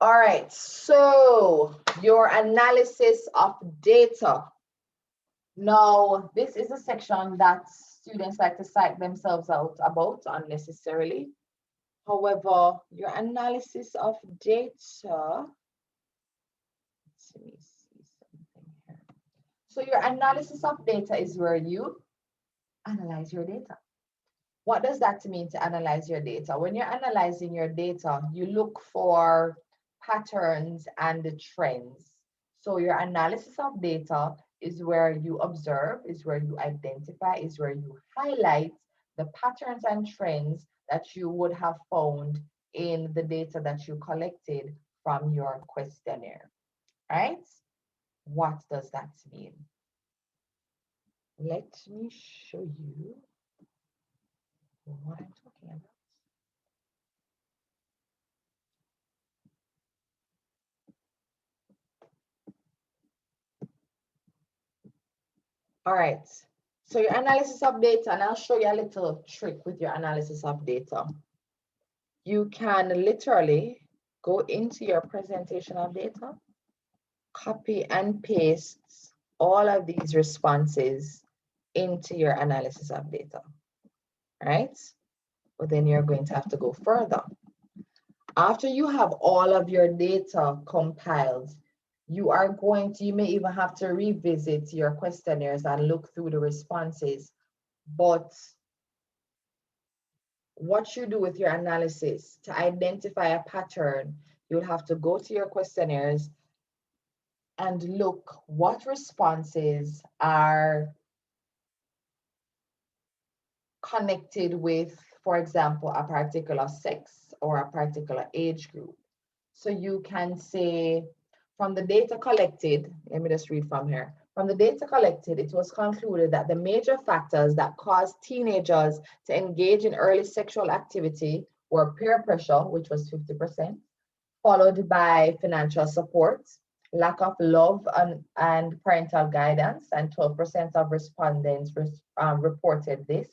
All right, so your analysis of data. Now, this is a section that students like to psych themselves out about unnecessarily. However, your analysis of data, let me see something here. So your analysis of data is where you analyze your data. What does that mean to analyze your data? When you're analyzing your data, you look for patterns and the trends. So your analysis of data is where you observe, is where you identify, is where you highlight the patterns and trends that you would have found in the data that you collected from your questionnaire, right? What does that mean? Let me show you what I'm talking about. All right, so your analysis of data, and I'll show you a little trick with your analysis of data. You can literally go into your presentation of data, copy and paste all of these responses into your analysis of data, right? But then you're going to have to go further. After you have all of your data compiled, you may even have to revisit your questionnaires and look through the responses. But what you do with your analysis to identify a pattern, you'll have to go to your questionnaires and look what responses are connected with, for example, a particular sex or a particular age group. So you can say, from the data collected, let me just read from here. From the data collected, it was concluded that the major factors that cause teenagers to engage in early sexual activity were peer pressure, which was 50%, followed by financial support, lack of love and parental guidance, and 12% of respondents reported this,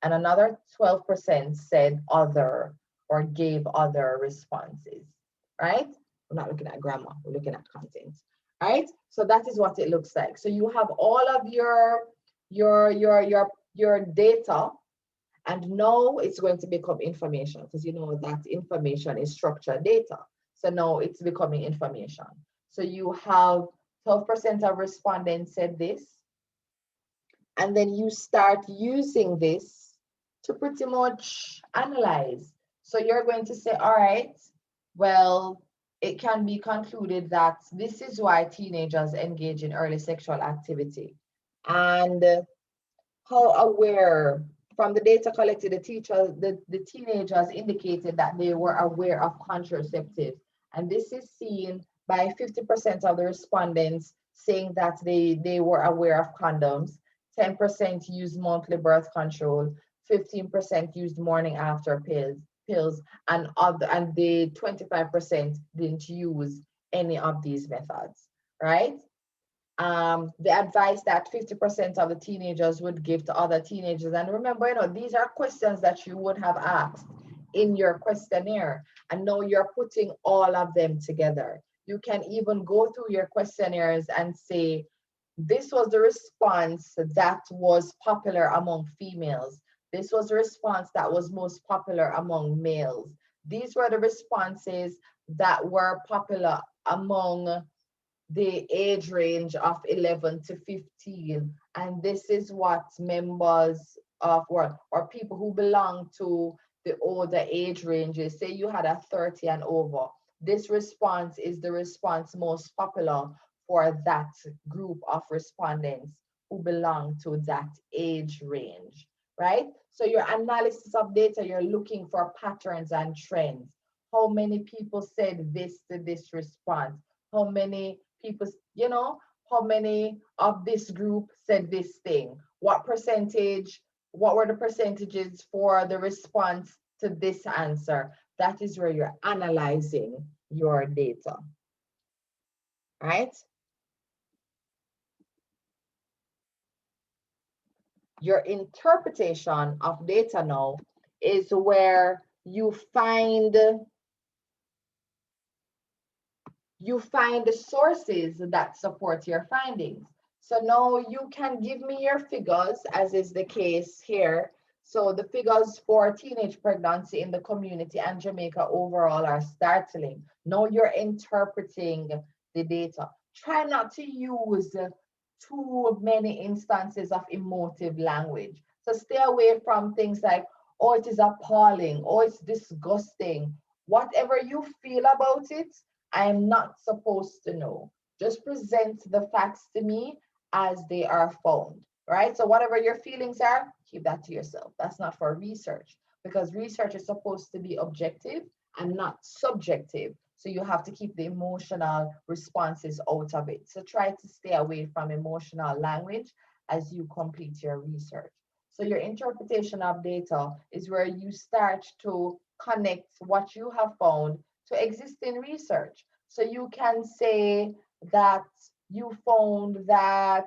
and another 12% said other or gave other responses, right? We're not looking at grammar, we're looking at content, right? So that is what it looks like. So you have all of your data, and now it's going to become information, because you know that information is structured data. So now it's becoming information. So you have 12% of respondents said this, and then you start using this to pretty much analyze. So you're going to say, all right, well, it can be concluded that this is why teenagers engage in early sexual activity. And how aware, from the data collected, the teenagers indicated that they were aware of contraceptives. And this is seen by 50% of the respondents saying that they were aware of condoms, 10% used monthly birth control, 15% used morning after pills, and the 25% didn't use any of these methods, right? The advice that 50% of the teenagers would give to other teenagers. And remember, these are questions that you would have asked in your questionnaire, and now you're putting all of them together. You can even go through your questionnaires and say, this was the response that was popular among females. This was the response that was most popular among males. These were the responses that were popular among the age range of 11 to 15. And this is what members of or people who belong to the older age ranges, say you had a 30 and over, this response is the response most popular for that group of respondents who belong to that age range, right? So your analysis of data, you're looking for patterns and trends. How many people said this to this response? How many people, how many of this group said this thing? What were the percentages for the response to this answer? That is where you're analyzing your data, right? Your interpretation of data now is where you find you find the sources that support your findings. So now you can give me your figures, as is the case here. So the figures for teenage pregnancy in the community and Jamaica overall are startling. Now you're interpreting the data. Try not to use too many instances of emotive language. So stay away from things like, oh, it is appalling, oh, it's disgusting. Whatever you feel about it, I am not supposed to know. Just present the facts to me as they are found, right? So whatever your feelings are, keep that to yourself. That's not for research, because research is supposed to be objective and not subjective. So you have to keep the emotional responses out of it. So try to stay away from emotional language as you complete your research. So your interpretation of data is where you start to connect what you have found to existing research. So you can say that you found that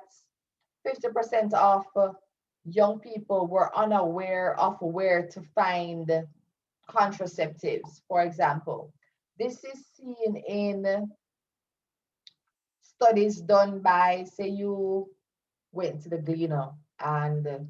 50% of young people were unaware of where to find contraceptives, for example. This is seen in studies done by, say, you went to the Gleaner and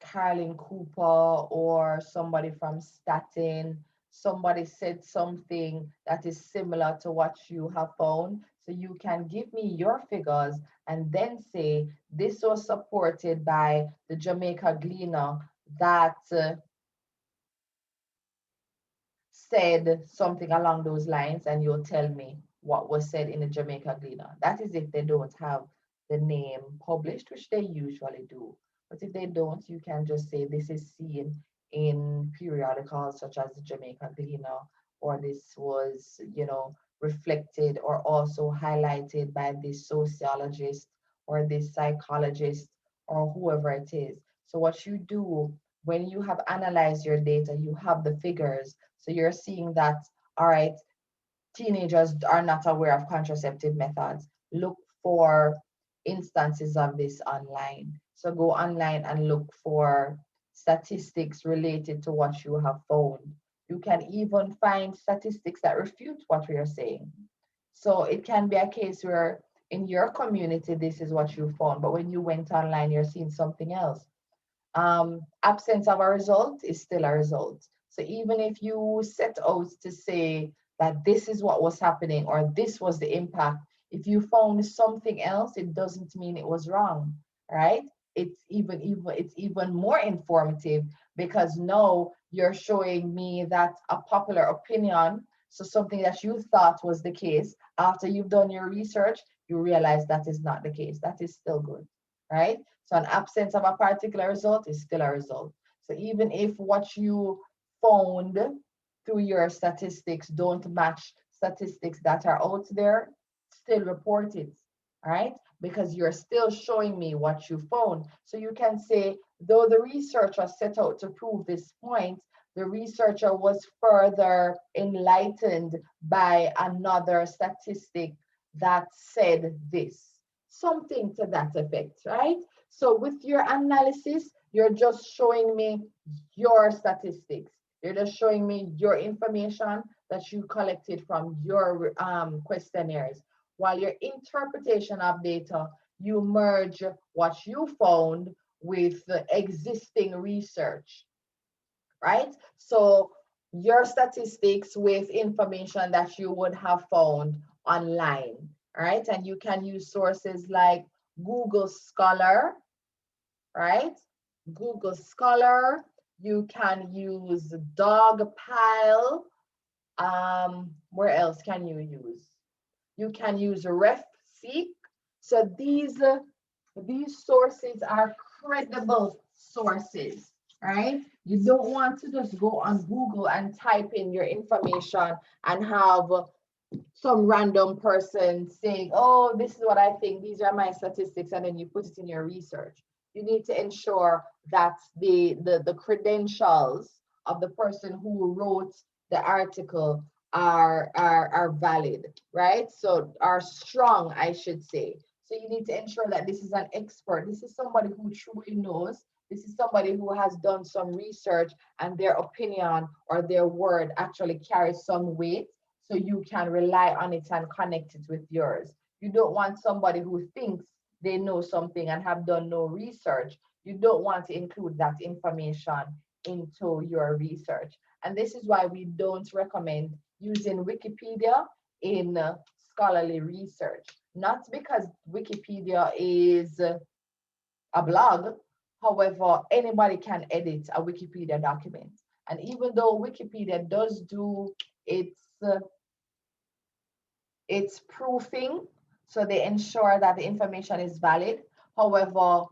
Carolyn Cooper or somebody from Staten, somebody said something that is similar to what you have found. So you can give me your figures and then say this was supported by the Jamaica Gleaner that said something along those lines, and you'll tell me what was said in the Jamaica Gleaner. That is if they don't have the name published, which they usually do. But if they don't, you can just say this is seen in periodicals such as the Jamaica Gleaner, or this was, reflected or also highlighted by this sociologist or this psychologist or whoever it is. So what you do when you have analyzed your data, you have the figures, so you're seeing that, all right, teenagers are not aware of contraceptive methods. Look for instances of this online. So go online and look for statistics related to what you have found. You can even find statistics that refute what we are saying. So it can be a case where in your community, this is what you found, but when you went online, you're seeing something else. Absence of a result is still a result. So even if you set out to say that this is what was happening or this was the impact, if you found something else, it doesn't mean it was wrong, right? It's even more informative, because now you're showing me that a popular opinion, so something that you thought was the case, after you've done your research, you realize that is not the case. That is still good, right? So an absence of a particular result is still a result. So even if what you found through your statistics don't match statistics that are out there, still report it, right? Because you're still showing me what you found. So you can say, though the researcher set out to prove this point, the researcher was further enlightened by another statistic that said this. Something to that effect, right? So with your analysis, you're just showing me your statistics. You're just showing me your information that you collected from your questionnaires. While your interpretation of data, you merge what you found with the existing research, right? So your statistics with information that you would have found online, right? And you can use sources like Google Scholar, right? Google Scholar. You can use Dogpile. Where else can you use? You can use RefSeek. So these sources are credible sources, right? You don't want to just go on Google and type in your information and have some random person saying, oh, this is what I think, these are my statistics, and then you put it in your research. You need to ensure that the credentials of the person who wrote the article are valid, right? So are strong, I should say. So you need to ensure that this is an expert. This is somebody who truly knows. This is somebody who has done some research and their opinion or their word actually carries some weight. so you can rely on it and connect it with yours. You don't want somebody who thinks they know something and have done no research. You don't want to include that information into your research. And this is why we don't recommend using Wikipedia in scholarly research. Not because Wikipedia is a blog. However, anybody can edit a Wikipedia document. And even though Wikipedia does do its uh, its proofing, so they ensure that the information is valid. However,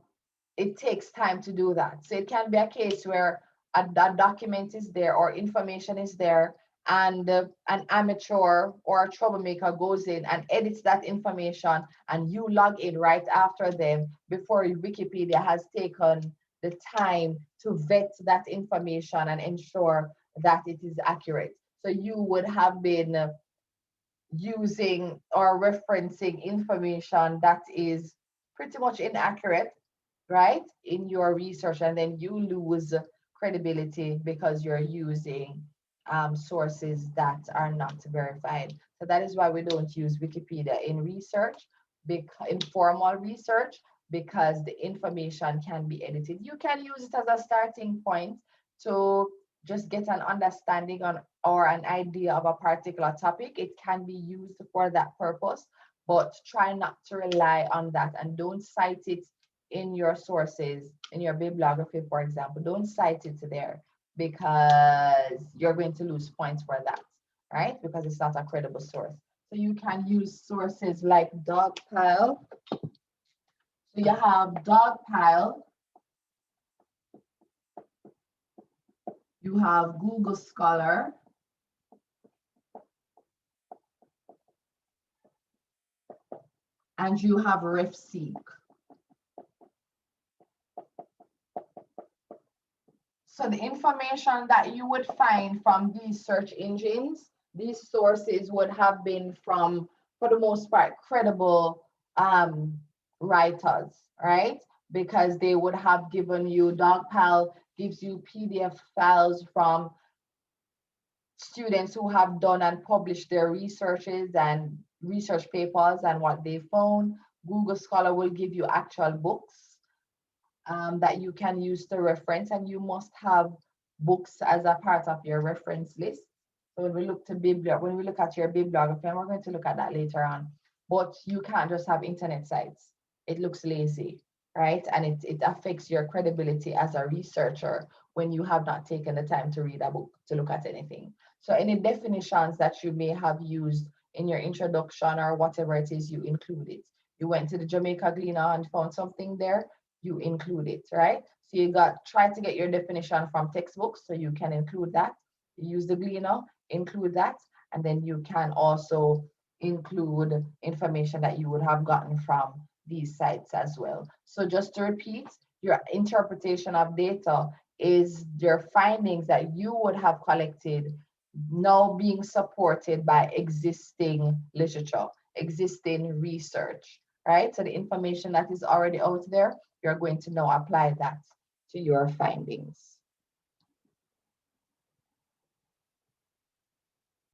it takes time to do that. So it can be a case where a document is there or information is there, and an amateur or a troublemaker goes in and edits that information, and you log in right after them before Wikipedia has taken the time to vet that information and ensure that it is accurate. So you would have been using or referencing information that is pretty much inaccurate, right, in your research, and then you lose credibility because you're using sources that are not verified. So that is why we don't use Wikipedia in research, in formal research, because the information can be edited. You can use it as a starting point to just get an understanding on or an idea of a particular topic. It can be used for that purpose, but try not to rely on that, and don't cite it in your sources, in your bibliography, for example. Don't cite it there, because you're going to lose points for that, right? Because it's not a credible source. So you can use sources like Dogpile. So you have Dogpile, you have Google Scholar, and you have RefSeq. So the information that you would find from these search engines, these sources would have been from, for the most part, credible writers, right? Because they would have given you, Dogpile gives you PDF files from students who have done and published their researches and research papers and what they found. Google Scholar will give you actual books that you can use to reference, and you must have books as a part of your reference list. So when we look at your bibliography, and we're going to look at that later on, but you can't just have internet sites. It looks lazy, right? And it affects your credibility as a researcher when you have not taken the time to read a book, to look at anything. So any definitions that you may have used in your introduction or whatever it is, you include it. You went to the Jamaica Gleaner and found something there, you include it, right? So you try to get your definition from textbooks, so you can include that. You use the Gleaner, include that, and then you can also include information that you would have gotten from these sites as well. So just to repeat, your interpretation of data is your findings that you would have collected now being supported by existing literature, existing research, right? So the information that is already out there, you're going to now apply that to your findings.